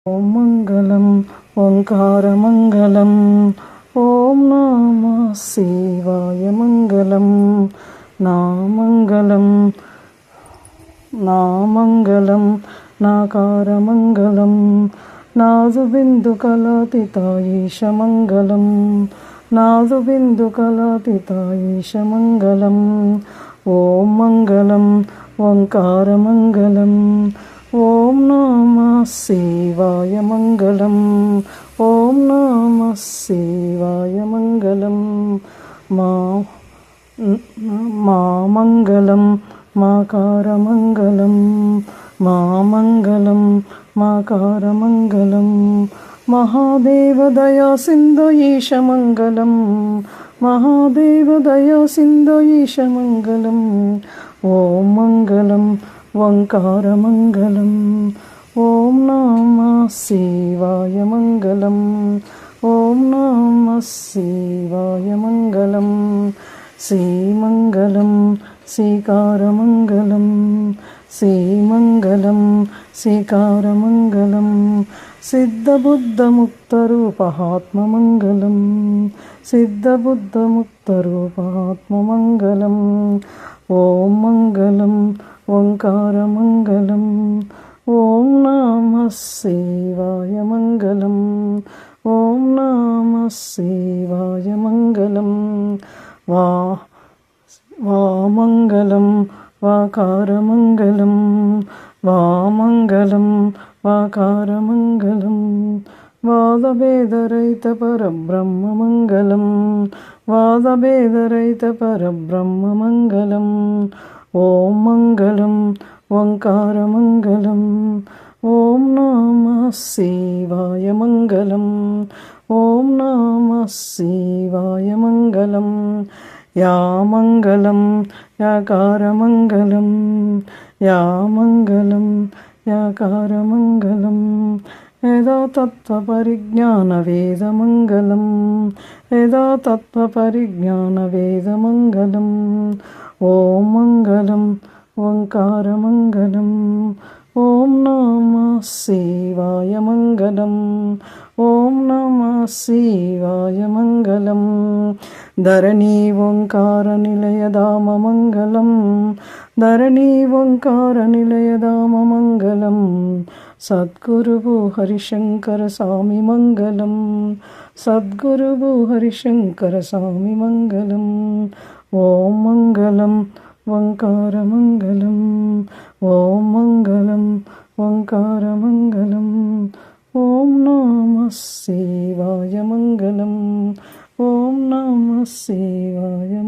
ఓం మంగళం ఓంకారమంగళం ఓం నమః శివాయ మంగళం నామంగళం నామంగళం నాకారమంగళం నాదుబిందు కళాతీతాయీశమంగళం నాదుబిందు కళాతీతాయీశమంగళం ఓం మంగళం ఓంకారమంగళం ఓం నమః శివాయ మంగళం ఓం నమః శివాయ మంగళం మంగళం మాకారమంగళం మంగళం మాకారమంగళం మహాదేవ దయా సింధు ఈశమంగళం మహాదేవ దయా సింధు ఈశమంగళం ఓం మంగళం ఓంకారమంగళం ఓం నమః శివాయ మంగళం ఓం నమః శివాయ మంగళం శ్రీమంగళం శ్రీకారమంగళం శ్రీమంగళం శ్రీకారమంగళం సిద్ధబుద్ధముక్తరూపహాత్మమంగళం సిద్ధబుద్ధముక్తరూపహాత్మమంగళం ఓం మంగళం ఓంకారమంగళం ఓం నమః శివాయ మంగళం ఓం నమః శివాయ మంగళం వామంగళం వాకారమంగళం వామంగళం వాకారమంగళం వాదభేదరహిత పరబ్రహ్మమంగళం వాదభేదరహిత పరబ్రహ్మమంగళం ఓం మంగళం ఓంకారమంగళం ఓం నమః శివాయ మంగళం ఓం నమః శివాయ మంగళం యా మంగళం యాకారమంగళం యా మంగళం యాకారమంగళం యదా తత్వపరిజ్ఞాన వేదమంగళం యదా తత్వపరిజ్ఞాన వేదమంగళం ఓం మంగళం ఓంకారమంగళం ఓం నమః శివాయ మంగళం ఓం నమః శివాయ మంగళం ధరణీ ఓంకార నిలయధామ మంగళం ధరణీ ఓంకార నిలయధామ మంగళం సద్గురువు హరిశంకర స్వామి మంగళం సద్గురువు హరిశంకర స్వామి మంగళం ఓం మంగళం ఓంకారమంగళం ఓం మంగళం ఓంకారమంగళం ఓం నమః శివాయ మంగళం ఓం నమః శివాయ